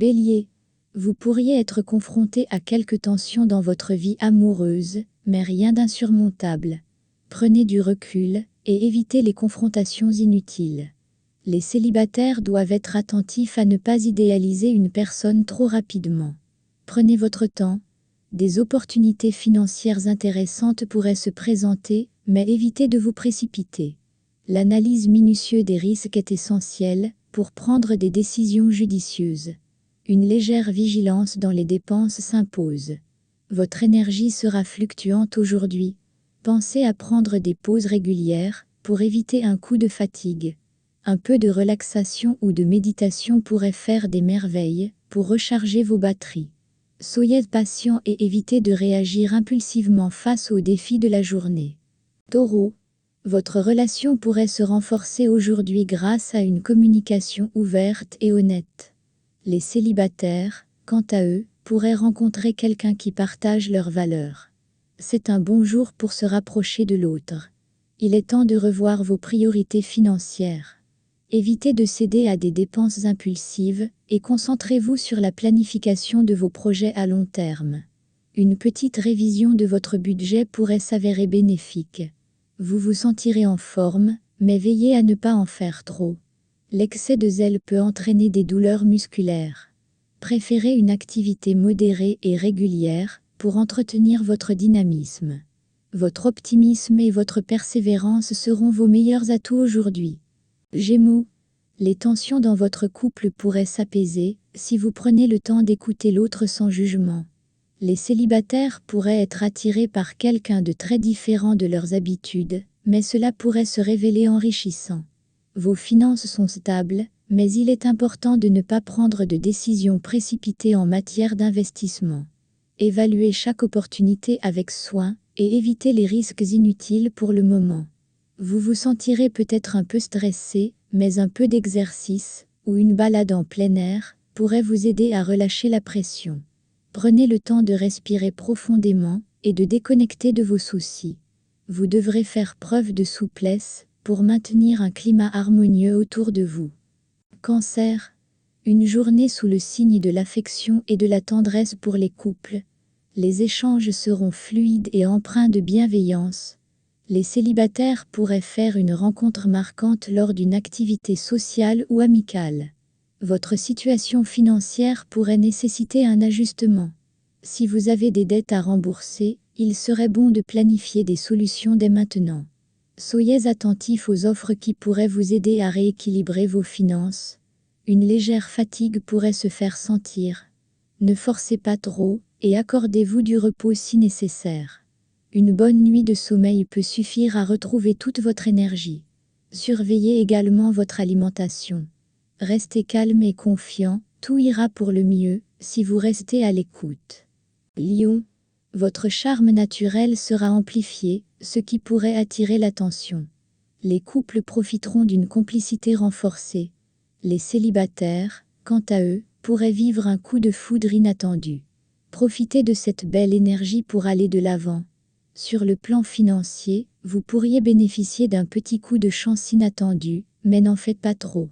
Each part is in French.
Bélier, vous pourriez être confronté à quelques tensions dans votre vie amoureuse, mais rien d'insurmontable. Prenez du recul et évitez les confrontations inutiles. Les célibataires doivent être attentifs à ne pas idéaliser une personne trop rapidement. Prenez votre temps. Des opportunités financières intéressantes pourraient se présenter, mais évitez de vous précipiter. L'analyse minutieuse des risques est essentielle pour prendre des décisions judicieuses. Une légère vigilance dans les dépenses s'impose. Votre énergie sera fluctuante aujourd'hui. Pensez à prendre des pauses régulières pour éviter un coup de fatigue. Un peu de relaxation ou de méditation pourrait faire des merveilles pour recharger vos batteries. Soyez patient et évitez de réagir impulsivement face aux défis de la journée. Taureau, votre relation pourrait se renforcer aujourd'hui grâce à une communication ouverte et honnête. Les célibataires, quant à eux, pourraient rencontrer quelqu'un qui partage leurs valeurs. C'est un bon jour pour se rapprocher de l'autre. Il est temps de revoir vos priorités financières. Évitez de céder à des dépenses impulsives et concentrez-vous sur la planification de vos projets à long terme. Une petite révision de votre budget pourrait s'avérer bénéfique. Vous vous sentirez en forme, mais veillez à ne pas en faire trop. L'excès de zèle peut entraîner des douleurs musculaires. Préférez une activité modérée et régulière pour entretenir votre dynamisme. Votre optimisme et votre persévérance seront vos meilleurs atouts aujourd'hui. Gémeaux, les tensions dans votre couple pourraient s'apaiser si vous prenez le temps d'écouter l'autre sans jugement. Les célibataires pourraient être attirés par quelqu'un de très différent de leurs habitudes, mais cela pourrait se révéler enrichissant. Vos finances sont stables, mais il est important de ne pas prendre de décisions précipitées en matière d'investissement. Évaluez chaque opportunité avec soin et évitez les risques inutiles pour le moment. Vous vous sentirez peut-être un peu stressé, mais un peu d'exercice ou une balade en plein air pourrait vous aider à relâcher la pression. Prenez le temps de respirer profondément et de déconnecter de vos soucis. Vous devrez faire preuve de souplesse pour maintenir un climat harmonieux autour de vous. Cancer, une journée sous le signe de l'affection et de la tendresse pour les couples. Les échanges seront fluides et empreints de bienveillance. Les célibataires pourraient faire une rencontre marquante lors d'une activité sociale ou amicale. Votre situation financière pourrait nécessiter un ajustement. Si vous avez des dettes à rembourser, il serait bon de planifier des solutions dès maintenant. Soyez attentifs aux offres qui pourraient vous aider à rééquilibrer vos finances. Une légère fatigue pourrait se faire sentir. Ne forcez pas trop et accordez-vous du repos si nécessaire. Une bonne nuit de sommeil peut suffire à retrouver toute votre énergie. Surveillez également votre alimentation. Restez calme et confiant, tout ira pour le mieux si vous restez à l'écoute. Lion, votre charme naturel sera amplifié, ce qui pourrait attirer l'attention. Les couples profiteront d'une complicité renforcée. Les célibataires, quant à eux, pourraient vivre un coup de foudre inattendu. Profitez de cette belle énergie pour aller de l'avant. Sur le plan financier, vous pourriez bénéficier d'un petit coup de chance inattendu, mais n'en faites pas trop.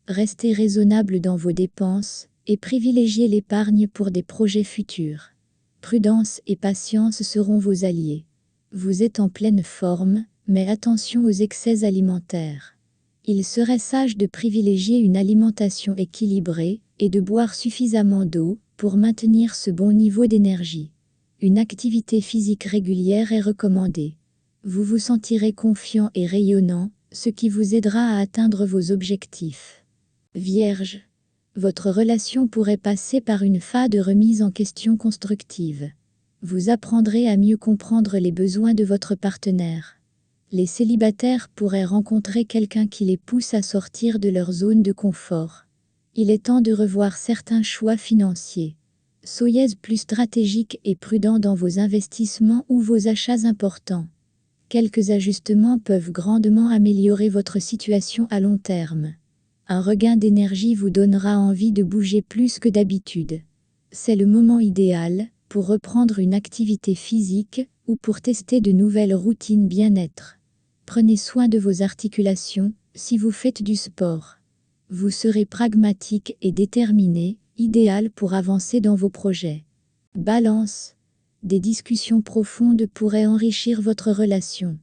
Restez raisonnable dans vos dépenses et privilégiez l'épargne pour des projets futurs. Prudence et patience seront vos alliés. Vous êtes en pleine forme, mais attention aux excès alimentaires. Il serait sage de privilégier une alimentation équilibrée et de boire suffisamment d'eau pour maintenir ce bon niveau d'énergie. Une activité physique régulière est recommandée. Vous vous sentirez confiant et rayonnant, ce qui vous aidera à atteindre vos objectifs. Vierge, votre relation pourrait passer par une phase de remise en question constructive. Vous apprendrez à mieux comprendre les besoins de votre partenaire. Les célibataires pourraient rencontrer quelqu'un qui les pousse à sortir de leur zone de confort. Il est temps de revoir certains choix financiers. Soyez plus stratégique et prudent dans vos investissements ou vos achats importants. Quelques ajustements peuvent grandement améliorer votre situation à long terme. Un regain d'énergie vous donnera envie de bouger plus que d'habitude. C'est le moment idéal pour reprendre une activité physique ou pour tester de nouvelles routines bien-être. Prenez soin de vos articulations si vous faites du sport. Vous serez pragmatique et déterminé idéal pour avancer dans vos projets. Balance. Des discussions profondes pourraient enrichir votre relation.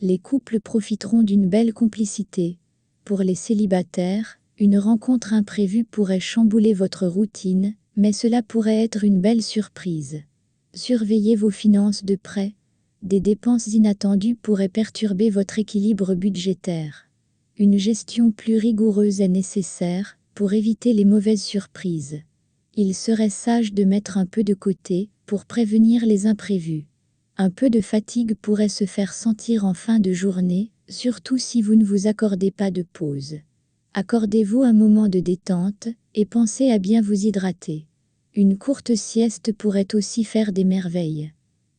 Les couples profiteront d'une belle complicité. Pour les célibataires, une rencontre imprévue pourrait chambouler votre routine, mais cela pourrait être une belle surprise. Surveillez vos finances de près. Des dépenses inattendues pourraient perturber votre équilibre budgétaire. Une gestion plus rigoureuse est nécessaire pour éviter les mauvaises surprises. Il serait sage de mettre un peu de côté pour prévenir les imprévus. Un peu de fatigue pourrait se faire sentir en fin de journée, surtout si vous ne vous accordez pas de pause. Accordez-vous un moment de détente et pensez à bien vous hydrater. Une courte sieste pourrait aussi faire des merveilles.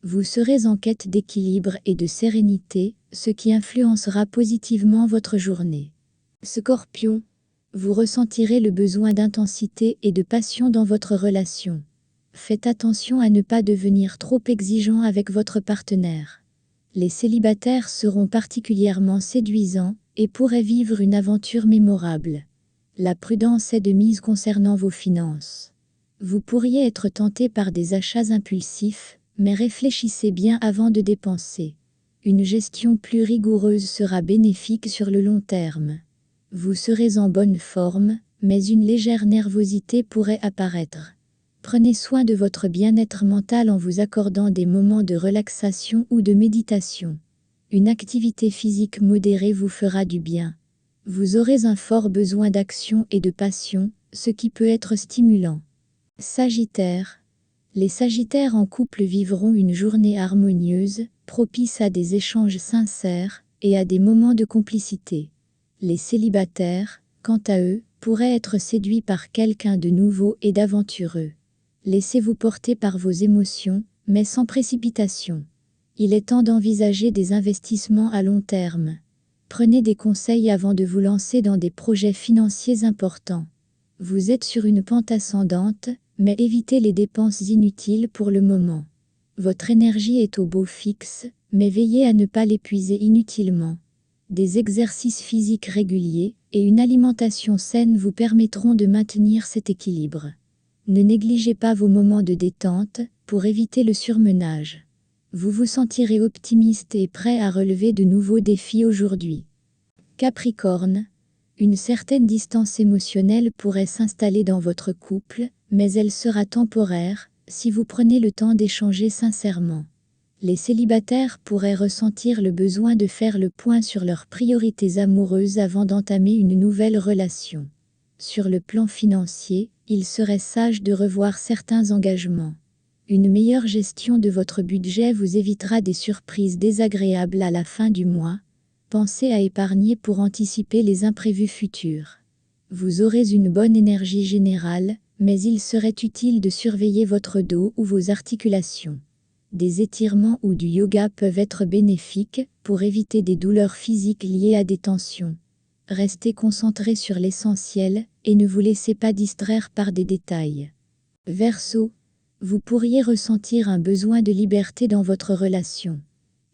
Vous serez en quête d'équilibre et de sérénité, ce qui influencera positivement votre journée. Scorpion, vous ressentirez le besoin d'intensité et de passion dans votre relation. Faites attention à ne pas devenir trop exigeant avec votre partenaire. Les célibataires seront particulièrement séduisants et pourraient vivre une aventure mémorable. La prudence est de mise concernant vos finances. Vous pourriez être tenté par des achats impulsifs, mais réfléchissez bien avant de dépenser. Une gestion plus rigoureuse sera bénéfique sur le long terme. Vous serez en bonne forme, mais une légère nervosité pourrait apparaître. Prenez soin de votre bien-être mental en vous accordant des moments de relaxation ou de méditation. Une activité physique modérée vous fera du bien. Vous aurez un fort besoin d'action et de passion, ce qui peut être stimulant. Sagittaire. Les Sagittaires en couple vivront une journée harmonieuse, propice à des échanges sincères et à des moments de complicité. Les célibataires, quant à eux, pourraient être séduits par quelqu'un de nouveau et d'aventureux. Laissez-vous porter par vos émotions, mais sans précipitation. Il est temps d'envisager des investissements à long terme. Prenez des conseils avant de vous lancer dans des projets financiers importants. Vous êtes sur une pente ascendante, mais évitez les dépenses inutiles pour le moment. Votre énergie est au beau fixe, mais veillez à ne pas l'épuiser inutilement. Des exercices physiques réguliers et une alimentation saine vous permettront de maintenir cet équilibre. Ne négligez pas vos moments de détente pour éviter le surmenage. Vous vous sentirez optimiste et prêt à relever de nouveaux défis aujourd'hui. Capricorne. Une certaine distance émotionnelle pourrait s'installer dans votre couple, mais elle sera temporaire si vous prenez le temps d'échanger sincèrement. Les célibataires pourraient ressentir le besoin de faire le point sur leurs priorités amoureuses avant d'entamer une nouvelle relation. Sur le plan financier, il serait sage de revoir certains engagements. Une meilleure gestion de votre budget vous évitera des surprises désagréables à la fin du mois. Pensez à épargner pour anticiper les imprévus futurs. Vous aurez une bonne énergie générale, mais il serait utile de surveiller votre dos ou vos articulations. Des étirements ou du yoga peuvent être bénéfiques pour éviter des douleurs physiques liées à des tensions. Restez concentré sur l'essentiel et ne vous laissez pas distraire par des détails. Verseau, vous pourriez ressentir un besoin de liberté dans votre relation.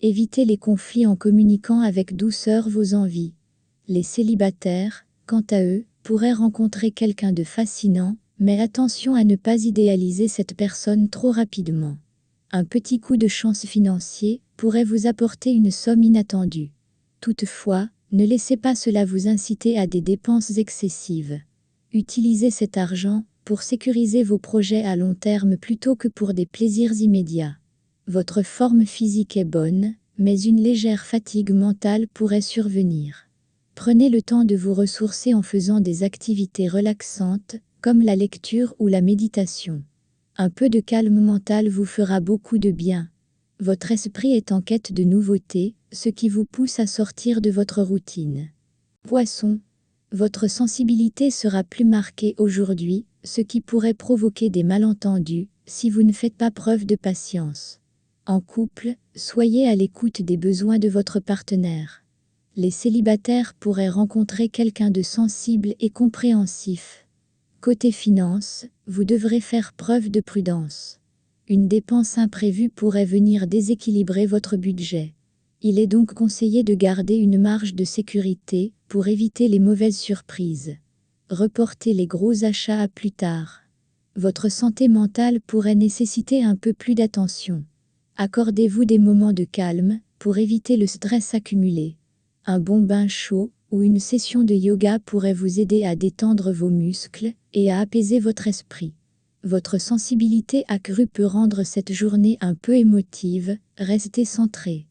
Évitez les conflits en communiquant avec douceur vos envies. Les célibataires, quant à eux, pourraient rencontrer quelqu'un de fascinant, mais attention à ne pas idéaliser cette personne trop rapidement. Un petit coup de chance financier pourrait vous apporter une somme inattendue. Toutefois, ne laissez pas cela vous inciter à des dépenses excessives. Utilisez cet argent pour sécuriser vos projets à long terme plutôt que pour des plaisirs immédiats. Votre forme physique est bonne, mais une légère fatigue mentale pourrait survenir. Prenez le temps de vous ressourcer en faisant des activités relaxantes, comme la lecture ou la méditation. Un peu de calme mental vous fera beaucoup de bien. Votre esprit est en quête de nouveautés, ce qui vous pousse à sortir de votre routine. Poisson, votre sensibilité sera plus marquée aujourd'hui, ce qui pourrait provoquer des malentendus, si vous ne faites pas preuve de patience. En couple, soyez à l'écoute des besoins de votre partenaire. Les célibataires pourraient rencontrer quelqu'un de sensible et compréhensif. Côté finances, vous devrez faire preuve de prudence. Une dépense imprévue pourrait venir déséquilibrer votre budget. Il est donc conseillé de garder une marge de sécurité pour éviter les mauvaises surprises. Reportez les gros achats à plus tard. Votre santé mentale pourrait nécessiter un peu plus d'attention. Accordez-vous des moments de calme pour éviter le stress accumulé. Un bon bain chaud ou une session de yoga pourrait vous aider à détendre vos muscles et à apaiser votre esprit. Votre sensibilité accrue peut rendre cette journée un peu émotive, restez centré.